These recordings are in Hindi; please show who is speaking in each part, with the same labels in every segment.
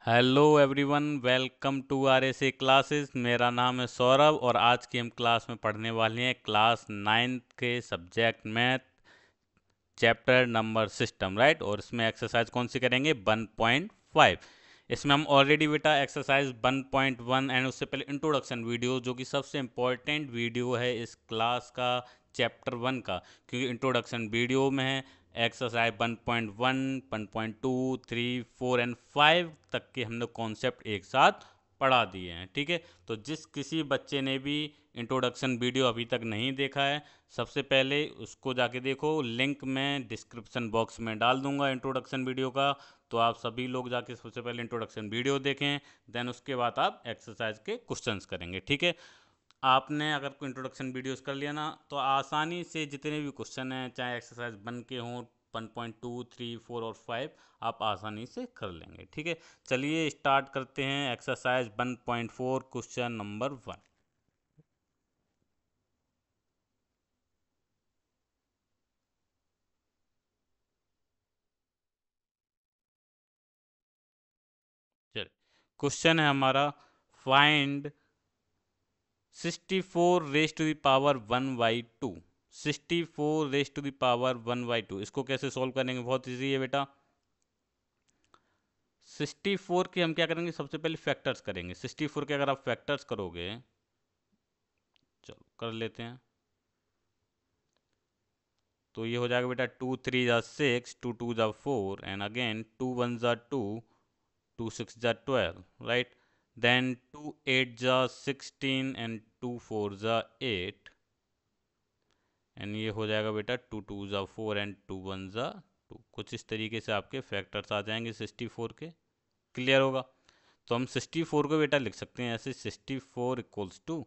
Speaker 1: Hello everyone, welcome to R S A classes. मेरा नाम है सौरभ और आज की हम क्लास में पढ़ने वाले हैं क्लास 9th के subject math, chapter number system, right. और इसमें एक्सरसाइज कौन सी करेंगे? 1.5। इसमें हम ऑलरेडी बेटा एक्सरसाइज 1.1 एंड उससे पहले इंट्रोडक्शन वीडियो, जो कि सबसे इम्पोर्टेंट वीडियो है इस क्लास का, चैप्टर 1 का, क्योंकि इंट्रोडक्शन वीडियो में है। एक्सरसाइज 1.1, 1.2, 3, 4 एंड 5 तक के हमने कॉन्सेप्ट एक साथ पढ़ा दिए हैं, ठीक है। तो जिस किसी बच्चे ने भी इंट्रोडक्शन वीडियो अभी तक नहीं देखा है, सबसे पहले उसको जाके देखो। लिंक मैं डिस्क्रिप्शन बॉक्स में डाल दूंगा इंट्रोडक्शन वीडियो का। तो आप सभी लोग जाके सबसे पहले इंट्रोडक्शन वीडियो देखें, देन उसके बाद आप एक्सरसाइज के क्वेश्चंस करेंगे, ठीक है। आपने अगर कोई इंट्रोडक्शन वीडियोस कर लिया ना, तो आसानी से जितने भी क्वेश्चन हैं, चाहे एक्सरसाइज बन के हों 1.2, 3, 4 और 5, आप आसानी से कर लेंगे, ठीक है। चलिए स्टार्ट करते हैं एक्सरसाइज 1.4, क्वेश्चन नंबर 1। चलिए, क्वेश्चन है हमारा, find 64 raise to the power 1/2। 64 raise to the power 1/2, इसको कैसे सॉल्व करेंगे? बहुत इजी है बेटा। 64 के हम क्या करेंगे? सबसे पहले फैक्टर्स करेंगे। 64 के अगर आप फैक्टर्स करोगे, चलो कर लेते हैं, तो ये हो जाएगा बेटा 2 3 = 6, 2 2 = 4 and again 2 1 = 2, 2 6 = 12, right. Then 2 8 = 16 and 2 4 = 8 and ये हो जाएगा बेटा 2 2 = 4 एंड 2 1 = 2। कुछ इस तरीके से आपके फैक्टर्स आ जाएंगे 64 के। क्लियर होगा? तो हम 64 को बेटा लिख सकते हैं ऐसे, 64 =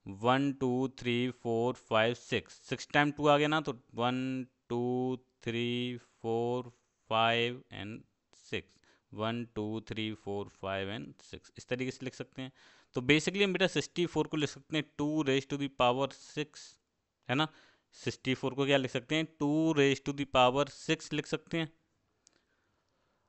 Speaker 1: 1 2 3 4 5 6। 6 टाइम 2 आ गया ना, तो 1 2 3 4 5 एंड 6। 1 2 3 4 5 एंड 6 इस तरीके से लिख सकते हैं। तो बेसिकली हम बेटा 64 को लिख सकते हैं 2 raised to the power 6, है ना। 64 को क्या लिख सकते हैं? 2 raised to the power 6 लिख सकते हैं।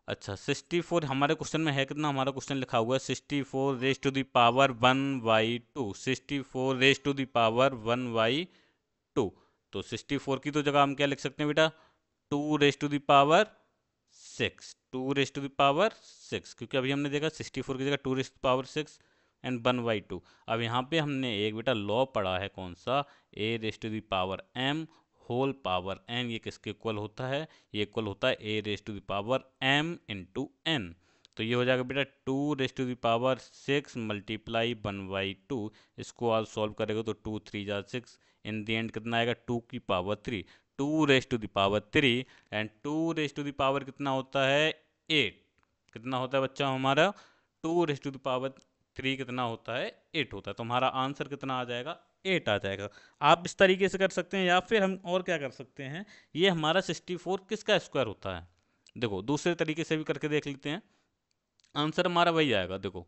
Speaker 1: अच्छा, 64 हमारे क्वेश्चन में है कितना? हमारा क्वेश्चन लिखा हुआ है 64 raised to the power 1/2। 64 raised to the power 1/2। तो 64 की तो जगह हम क्या लिख सकते हैं बेटा? 2 raised to the power 6। 2 raised to the power 6, क्योंकि अभी हमने देखा 64 की जगह 2 raised to the power 6 and 1/2। अब यहाँ पे हमने एक बेटा लॉ पढ़ा है, कौन सा? a raised to the power m whole power n। ये किसके इक्वल होता है? ये इक्वल होता है a raised to the power m × n। तो ये हो जाएगा बेटा 2 raised to the power 6 multiply 1/2। इसको आप सॉल्व करेगा तो 2 3 = 6, इन दी एंड कितना आएगा? 2 की power 3। 2 raised to the power 3 and 2 raised to the power कितना होता है? 8। कितना होता है बच्चा हमारा? 2 raised to the power 3 कितना होता है? 8 होता है। तो हमारा आंसर कितना आ जाएगा? 8 आ जाएगा। आप इस तरीके से कर सकते हैं, या फिर हम और क्या कर सकते हैं, ये हमारा 64 किसका स्क्वायर होता है? देखो दूसरे तरीके से भी करके देख लेते हैं, आंसर हमारा वही आएगा। देखो,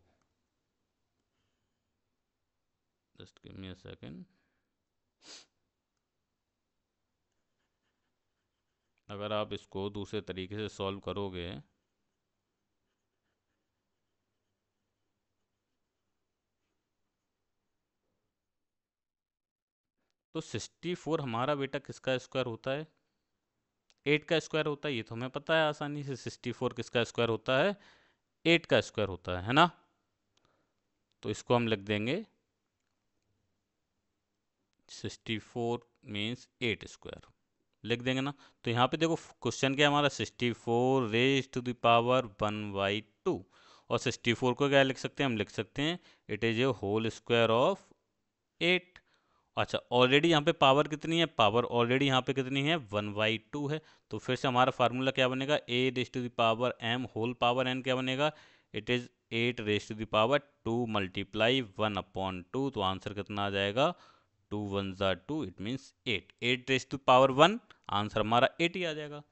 Speaker 1: just give me a second. अगर आप इसको दूसरे तरीके से सॉल्व करोगे, तो 64 हमारा बेटा किसका स्क्वायर होता है? 8 का स्क्वायर होता है। ये तो हमें पता है आसानी से, 64 किसका स्क्वायर होता है? 8 का स्क्वायर होता है ना। तो इसको हम लिख देंगे 64 मीन्स 8 स्क्वायर, लिख देंगे ना। तो यहाँ पे देखो क्वेश्चन क्या है हमारा? 64 raised to the power 1/2। और 64 को क्या लिख सकते हैं? हम लिख सकते हैं it is a whole square of 8। अच्छा, ऑलरेडी यहाँ पे पावर कितनी है? पावर ऑलरेडी यहाँ पे कितनी है? 1/2 है। तो फिर से हमारा फार्मूला क्या बनेगा? a raised to the power m whole power n क्या बनेगा? It is 8 raised to the power 2 multiply 1/2। तो आंसर कितना आ जाएगा? 2 1 = 2, it means 8। 8 raised to the power 1, answer हमारा 8 ही आ जाएगा,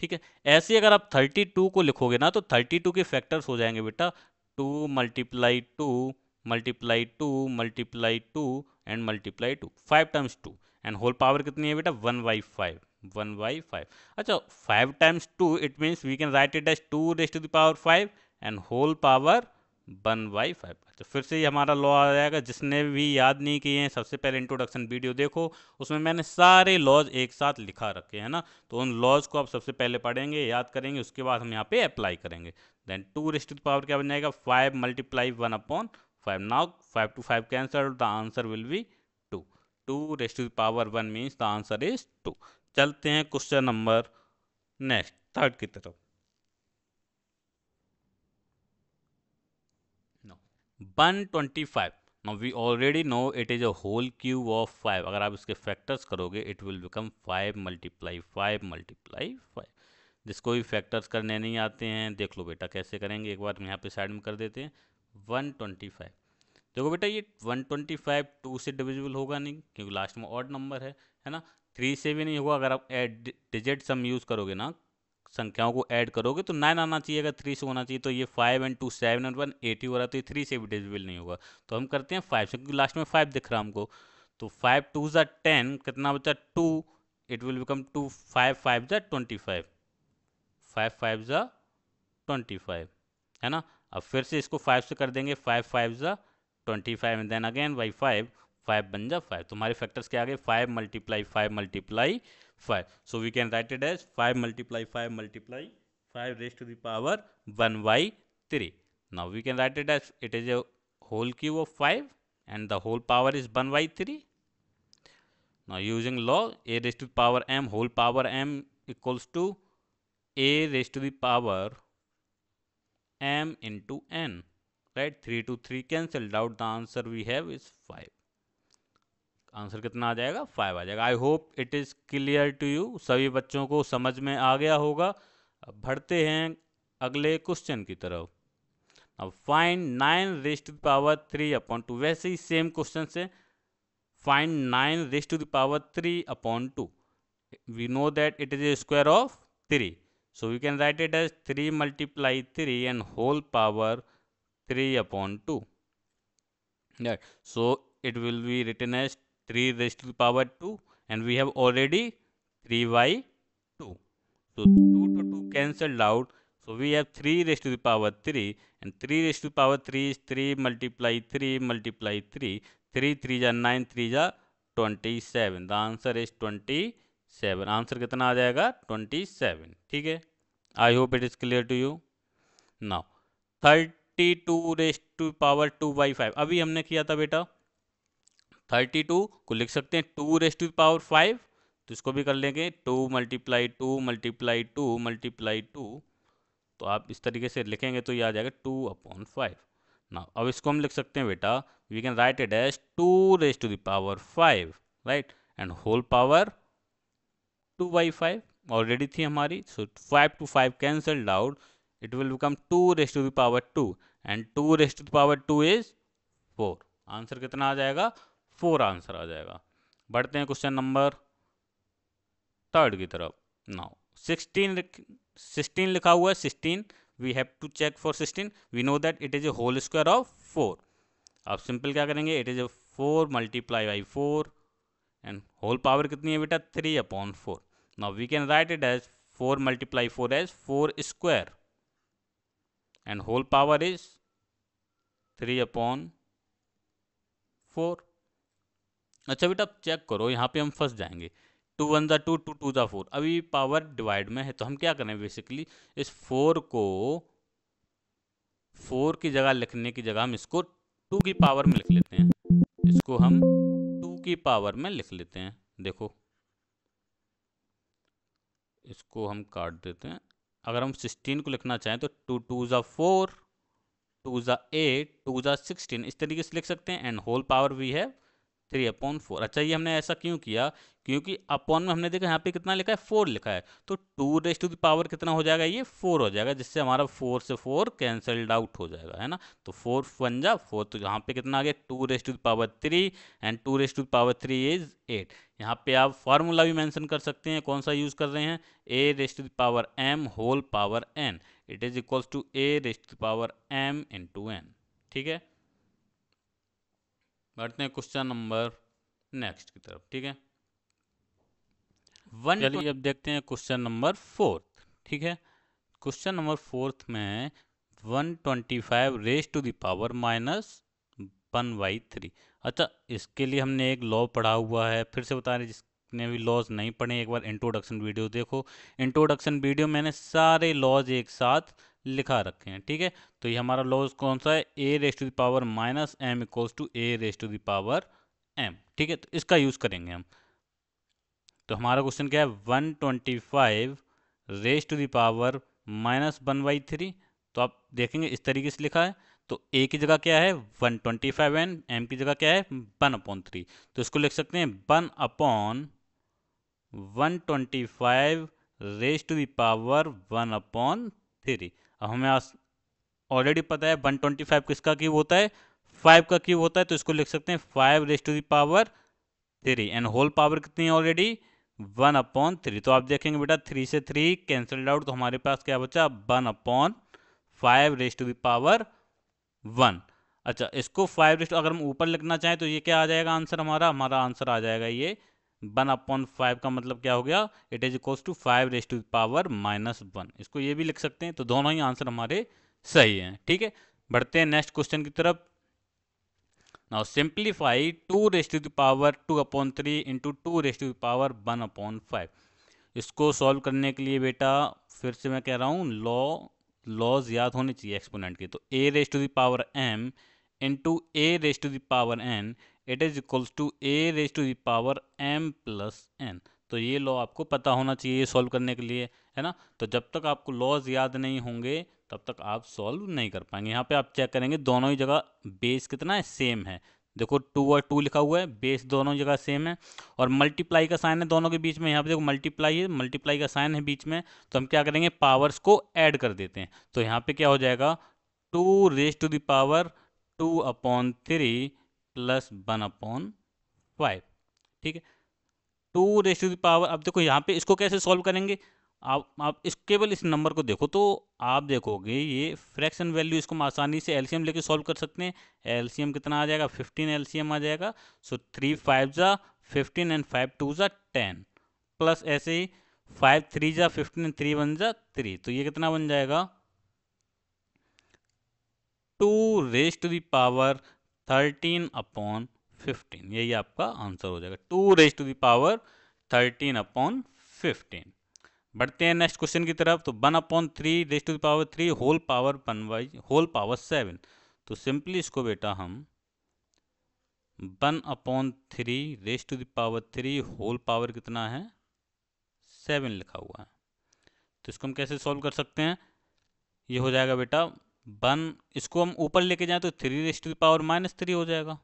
Speaker 1: ठीक है। ऐसे ही अगर आप 32 को लिखोगे ना, तो 32 के फैक्टर्स हो जाएंगे बेटा 2 × 2 × 2 × 2 and multiply 2, 5 × 2 and whole power कितनी है बेटा? 1/5। 1/5। अच्छा, 5 × 2 it means we can write it as 2 raised to the power 5 and whole power 1/5। तो फिर से ये हमारा लॉ आ जाएगा। जिसने भी याद नहीं किए हैं सबसे पहले इंट्रोडक्शन वीडियो देखो, उसमें मैंने सारे लॉज एक साथ लिखा रखे हैं ना, तो उन लॉज को आप सबसे पहले पढ़ेंगे, याद करेंगे, उसके बाद हम यहाँ पे अप्लाई करेंगे। देन 2 क्या बन जाएगा, 5 × 1/5। Now 5 to 5 cancel, the answer will be 2। 2 1 means the answer is 2। चलते हैं क्वेश्चन नंबर नेक्स्ट थर्ड की तरफ। 125। Now we already know it is a whole cube of 5। अगर आप इसके फैक्टर्स करोगे इट विल बिकम 5 × 5 जिसको भी फैक्टर्स करने नहीं आते हैं देख लो बेटा कैसे करेंगे। एक बार हम यहाँ पे साइड में कर देते हैं। 125, देखो बेटा ये 125 2 से डिविजिबल होगा नहीं क्योंकि लास्ट में ऑड नंबर है ना। 3 से भी नहीं होगा। अगर आप एड डिजिट सम यूज़ करोगे ना, संख्याओं को ऐड करोगे तो 9 आना चाहिए, अगर 3 से होना चाहिए। तो ये 5 and 2 7 and 1 8 ही हो रहा है, तो ये 3 से भी डिविजिबल नहीं होगा। तो हम करते हैं 5 से, क्योंकि लास्ट में 5 दिख रहा है हमको। तो 5 2 ज़ा 10, कितना बचा 2, इट विल बिकम 2। 5 5 ज़ा 25, 5 5 ज़ा 25 है ना। अब फिर से इसको 5 से कर देंगे, 5 5 ज़ा 25 एंड देन अगेन बाई 5, 5 बन जा 5। तुम्हारे फैक्टर्स क्या आ गए, 5 × 5 × 5। So we can write it as 5 × 5 × 5 raised to the power 1/3. Now we can write it as it is a whole cube of 5 and the whole power is 1/3. Now using law, a raised to the power m whole power m equals to a raised to the power m into n. Right? 3 to 3 cancelled out. The answer we have is 5. Answer कितना आ जाएगा, 5 आ जाएगा। I hope it is clear to you, सभी बच्चों को समझ में आ गया होगा। अब बढ़ते हैं अगले क्वेश्चन की तरफ। अब find 9 raise to the power 3/2। वैसे ही सेम क्वेश्चन से find 9 raise to the power 3/2। We know that it is a square of 3, so we can write it as 3 × 3 and whole power 3/2। So it will be written as 3 raised to the power 2 and we have already 3/2. So 2 to 2 cancelled out. So we have 3 raised to the power 3 and 3 raised to the power 3 is 3 × 3 × 3. 3 3 जा 9, 3 जा 27. The answer is 27. आंसर कितना आ जाएगा, 27। ठीक है, I hope it is clear to you. Now 32 raised to power 2/5। अभी हमने किया था बेटा 32 को लिख सकते हैं 2 रेस्ट टू पावर 5, तो इसको भी कर लेंगे 2 × 2 × 2 × 2। तो आप इस तरीके से लिखेंगे तो ये आ जाएगा 2/5 ना। अब इसको हम लिख सकते हैं बेटा, we can write it as 2 raised to the power 5, right, and whole power 2/5 already थी हमारी। सो 5 to 5 cancelled out, it will become 2 raised to the power 2 and 2 raised to the power 2 is 4। Answer कितना आ जाएगा, 4 आंसर आ जाएगा। बढ़ते हैं क्वेश्चन नंबर थर्ड की तरफ। नाउ 16 लिखा हुआ है, 16 we have to check for 16। We know that it is a whole square of 4। आप सिंपल क्या करेंगे, it is a 4 × 4 and whole power कितनी है बेटा, 3/4। Now we can write it as 4 × 4 as 4 square and whole power is 3/4। अच्छा बेटा अब चेक करो, यहाँ पे हम फंस जाएंगे। 2 1 ज़ा 2, 2 2 ज़ा 4। अभी पावर डिवाइड में है तो हम क्या करें, बेसिकली इस 4 को 4 की जगह लिखने की जगह हम इसको 2 की पावर में लिख लेते हैं। इसको हम 2 की पावर में लिख लेते हैं। देखो इसको हम काट देते हैं। अगर हम 16 को लिखना चाहें तो 2 2 ज़ा 4, 2 ज़ा 8, 2 ज़ा 16, इस तरीके से लिख सकते हैं। एंड होल पावर वी है 3/4। अच्छा ये हमने ऐसा क्यों किया, क्योंकि अपॉन में हमने देखा यहाँ पे कितना लिखा है, 4 लिखा है, तो 2 रेज़ टू द पावर कितना हो जाएगा, ये 4 हो जाएगा, जिससे हमारा 4 से 4 कैंसल्ड आउट हो जाएगा, है ना। तो 4 1 जा 4, तो यहाँ पे कितना आ गया, 2 raise to the power 3 and 2 raise to the power 3 is 8। यहाँ पे आप फार्मूला भी मेंशन कर सकते हैं, कौन सा यूज़ कर रहे हैं, a raise to the power m whole power n, it is equals to a raise to the power m into n। ठीक है, बढ़ते हैं क्वेश्चन नंबर नेक्स्ट की तरफ। ठीक है, चलिए अब देखते हैं क्वेश्चन नंबर 4। ठीक है, क्वेश्चन नंबर 4 में 125 रेज टू द पावर -1/3। अच्छा, इसके लिए हमने एक लॉ पढ़ा हुआ है, फिर से बता रहे जिसने भी लॉज नहीं पढ़े एक बार इंट्रोडक्शन वीडियो देखो। इंट्रोडक्शन वीडियो मैंने सारे लॉज एक साथ लिखा रखे हैं, ठीक है। तो ये हमारा लॉज कौन सा है, A raise to the power -m equals to A raise to the power m, ठीक है। तो इसका यूज करेंगे हम। तो हमारा क्वेश्चन क्या है, 125 रेज टू द पावर -1/3। तो आप देखेंगे इस तरीके से लिखा है। तो ए की जगह क्या है 125 एन, एम की जगह क्या है 1/3। तो इसको लिख सकते हैं 1/125 रेज टू द पावर 1/3। अब हमें ऑलरेडी पता है 125 किसका क्यूब होता है, 5 का क्यूब होता है। तो इसको लिख सकते हैं 5 raise to the power 3 and whole power कितनी है ऑलरेडी 1/3। तो आप देखेंगे बेटा 3 से 3 कैंसल्ड आउट, तो हमारे पास क्या बचा 1/5 रेज टू द पावर 1। अच्छा, इसको 5 रेज, अगर हम ऊपर लिखना चाहें तो ये क्या आ जाएगा आंसर, हमारा आंसर आ जाएगा ये 1/5 का मतलब क्या हो गया, it is equals to 5 raise to the power -1। इसको ये भी लिख सकते हैं। तो दोनों ही आंसर हमारे सही हैं, ठीक है। बढ़ते हैं नेक्स्ट क्वेश्चन की तरफ। Now simplify 2 raised to the power 2/3 into 2 raised to the power 1/5। इसको सॉल्व करने के लिए बेटा फिर से मैं कह रहा हूँ लॉज याद होने चाहिए एक्सपोनेंट के। तो a raise to the power m into a raise to the power n, it is equals to a raise to the power m plus n। तो ये लॉ आपको पता होना चाहिए सॉल्व करने के लिए, है ना। तो जब तक आपको लॉज याद नहीं होंगे तब तक आप सॉल्व नहीं कर पाएंगे। यहाँ पे आप चेक करेंगे दोनों ही जगह बेस कितना है, सेम है। देखो 2 और 2 लिखा हुआ है, बेस दोनों जगह सेम है। और मल्टीप्लाई का साइन है दोनों के बीच में, यहाँ पे देखो मल्टीप्लाई है, मल्टीप्लाई का साइन है बीच में। तो हम क्या करेंगे, पावर्स को ऐड कर देते हैं। तो यहाँ पे क्या हो जाएगा 2 raise to the power 2/3 plus 1/5, ठीक है। 2 रेज टू द पावर, अब देखो यहाँ पे इसको कैसे सॉल्व करेंगे, आप इस केवल इस नंबर को देखो तो आप देखोगे ये फ्रैक्शन वैल्यू, इसको हम आसानी से एलसीएम लेके सॉल्व कर सकते हैं। एलसीएम कितना आ जाएगा 15 एलसीएम आ जाएगा। सो 3 5 जा 15 एंड 5 2 जा 10, प्लस ऐसे ही 5 3 जा 15 एंड 3 1 जा 3। तो ये कितना बन जाएगा 2 रेज टू द पावर 13/15। यही आपका आंसर हो जाएगा 2 रेज टू द पावर 13/15। बढ़ते हैं नेक्स्ट क्वेश्चन की तरफ। तो 1/3 raise to the power 3 whole power 7। तो सिंपली इसको बेटा हम 1/3 raise to the power 3 whole power कितना है 7 लिखा हुआ है। तो इसको हम कैसे सॉल्व कर सकते हैं, ये हो जाएगा बेटा 1, इसको हम ऊपर लेके जाएं तो 3 रेज टू द पावर -3 हो जाएगा,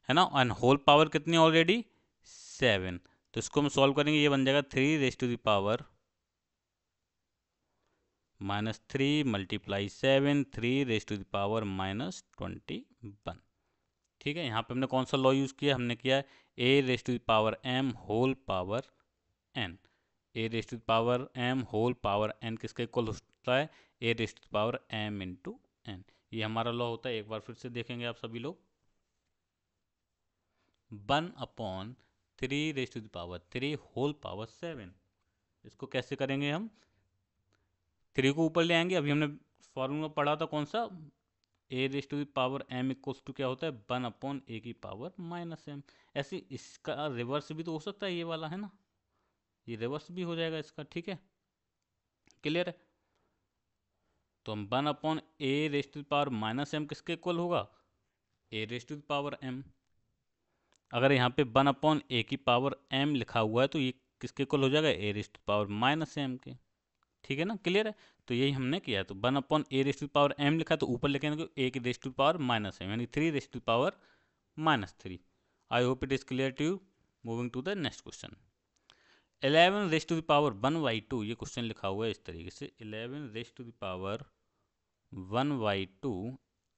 Speaker 1: है ना। एंड होल पावर कितनी ऑलरेडी 7। तो इसको हम सॉल्व करेंगे, ये बन जाएगा 3 raise to the power -3 multiply 7, 3 raise to the power -21। ठीक है, यहाँ पे हमने कौन सा लॉ यूज़ किया, हमने किया है A raise to the power m whole power n। A raise to the power m whole power n किसका इक्वल होता है, A raise to the power m into n। ये हमारा लॉ होता है। एक बार फिर से देखेंगे आप सभी लोग, 1/3 raise to the power 3 whole power 7। इसको कैसे करेंगे हम, 3 को ऊपर ले आएंगे। अभी हमने फॉर्मूला पढ़ा था कौन सा, A raise to the power m equals to क्या होता है 1/a की पावर -m। ऐसे इसका रिवर्स भी तो हो सकता है, ये वाला है ना, ये रिवर्स भी हो जाएगा इसका, ठीक है, क्लियर है। तो हम 1/a raise to the power -m किसके इक्वल होगा, a raise to the power m। अगर यहाँ पे 1/a की पावर m लिखा हुआ है तो ये किसके इक्वल हो जाएगा, a raise to the power -m के, ठीक है ना, क्लियर है। तो यही हमने किया है। तो 1/a raise to the power m लिखा तो ऊपर लिखेंगे तो a की raise to the power -m, यानी 3 raise to the power -3। I hope it is clear to you. Moving to the next question, 11 raise to the power 1/2। ये क्वेश्चन लिखा हुआ है इस तरीके से, 11 raise to the power 1/2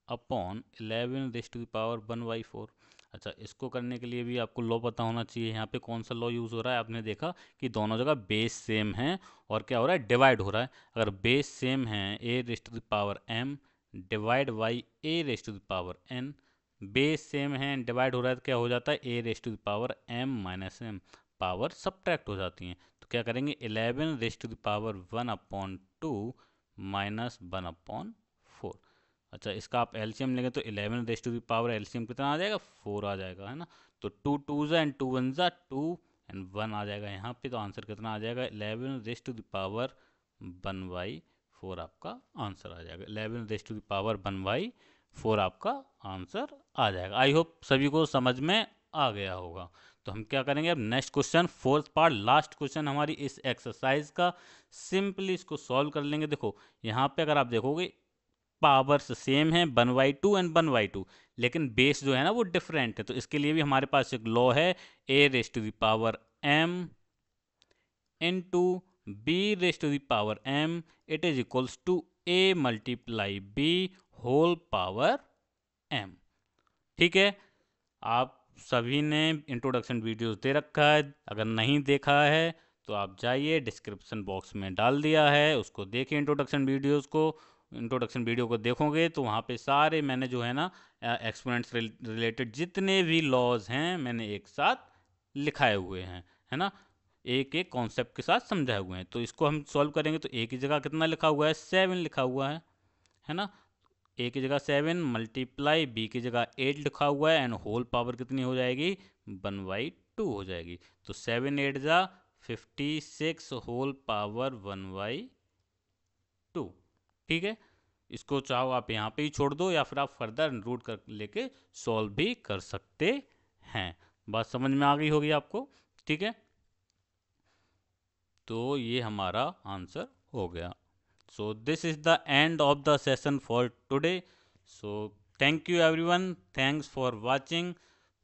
Speaker 1: upon 11 raise to the power 1/4। अच्छा, इसको करने के लिए भी आपको लॉ पता होना चाहिए। यहाँ पे कौन सा लॉ यूज़ हो रहा है, आपने देखा कि दोनों जगह बेस सेम है और क्या हो रहा है, डिवाइड हो रहा है। अगर बेस सेम है A raise to the power m divide by A raise to the power n, base same है डिवाइड हो रहा है तो क्या हो जाता है A raise to the power m -m, power subtract हो जाती हैं। तो क्या करेंगे 11 raise to the power 1/2 minus 1/4। अच्छा, इसका आप एलसीएम लेंगे तो 11 raise to the power LCM कितना आ जाएगा, 4 आ जाएगा, है ना। तो 2 2 एंड 2 1 2 एंड 1 आ जाएगा यहाँ पे। तो आंसर कितना आ जाएगा, 11 रेज टू द पावर 1/4 आपका आंसर आ जाएगा। 11 रेज टू द पावर 1/4 आपका आंसर आ जाएगा। आई होप सभी को समझ में आ गया होगा। तो हम क्या करेंगे अब, next question, fourth part, last question हमारी इस एक्सरसाइज का। सिंपली इसको सॉल्व कर लेंगे। देखो यहाँ पे अगर आप देखोगे पावर्स सेम है, 1/2 एंड 1/2, लेकिन बेस जो है ना वो डिफरेंट है। तो इसके लिए भी हमारे पास एक लॉ है, a raise to the power m into b raise to the power m, it is equals to a multiply b whole power m। ठीक है, आप सभी ने इंट्रोडक्शन वीडियोस दे रखा है, अगर नहीं देखा है तो आप जाइए, डिस्क्रिप्शन बॉक्स में डाल दिया है, उसको देखिए इंट्रोडक्शन वीडियोस को। इंट्रोडक्शन वीडियो को देखोगे तो वहाँ पे सारे मैंने जो है ना एक्सपोनेंट्स रिलेटेड जितने भी लॉज हैं मैंने एक साथ लिखाए हुए हैं, है ना, एक एक कॉन्सेप्ट के साथ समझाए हुए हैं। तो इसको हम सॉल्व करेंगे तो ए की जगह कितना लिखा हुआ है, 7 लिखा हुआ है ना। ए की जगह 7 मल्टीप्लाई बी की जगह 8 लिखा हुआ है एंड होल पावर कितनी हो जाएगी, 1/2 हो जाएगी। तो 7 8 जा 56 होल पावर 1/2। ठीक है, इसको चाहो आप यहाँ पे ही छोड़ दो या फिर आप फर्दर रूट कर लेके सॉल्व भी कर सकते हैं। बात समझ में आ गई होगी आपको। ठीक है, तो ये हमारा आंसर हो गया। So this is the end of the session for today. So thank you everyone, thanks for watching.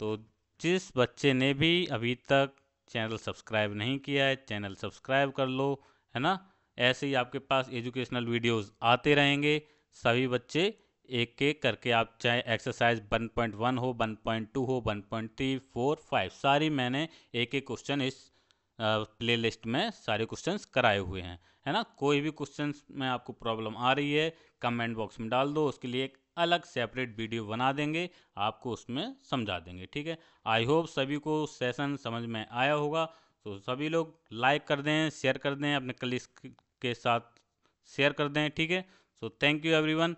Speaker 1: तो जिस बच्चे ने भी अभी तक चैनल सब्सक्राइब नहीं किया है, चैनल सब्सक्राइब कर लो, है ना। ऐसे ही आपके पास एजुकेशनल वीडियोस आते रहेंगे। सभी बच्चे एक एक करके, आप चाहे एक्सरसाइज 1.1 हो, 1.2 हो, 1.3 4 5, सारी मैंने एक एक क्वेश्चन इस प्लेलिस्ट में सारे क्वेश्चंस कराए हुए हैं, है ना। कोई भी क्वेश्चंस में आपको प्रॉब्लम आ रही है कमेंट बॉक्स में डाल दो, उसके लिए एक अलग सेपरेट वीडियो बना देंगे, आपको उसमें समझा देंगे। ठीक है, आई होप सभी को सेशन समझ में आया होगा। तो सभी लोग लाइक कर दें, शेयर कर दें, अपने कलीग्स के साथ शेयर कर दें। ठीक है, सो थैंक यू एवरीवन।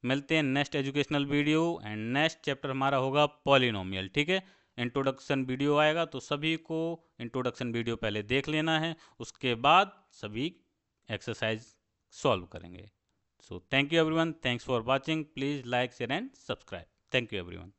Speaker 1: मिलते हैं next educational video and next chapter हमारा होगा पॉलिनोमियल। ठीक है, इंट्रोडक्शन वीडियो आएगा तो सभी को इंट्रोडक्शन वीडियो पहले देख लेना है, उसके बाद सभी एक्सरसाइज सॉल्व करेंगे। So thank you everyone, thanks for watching, please like share and subscribe. Thank you everyone.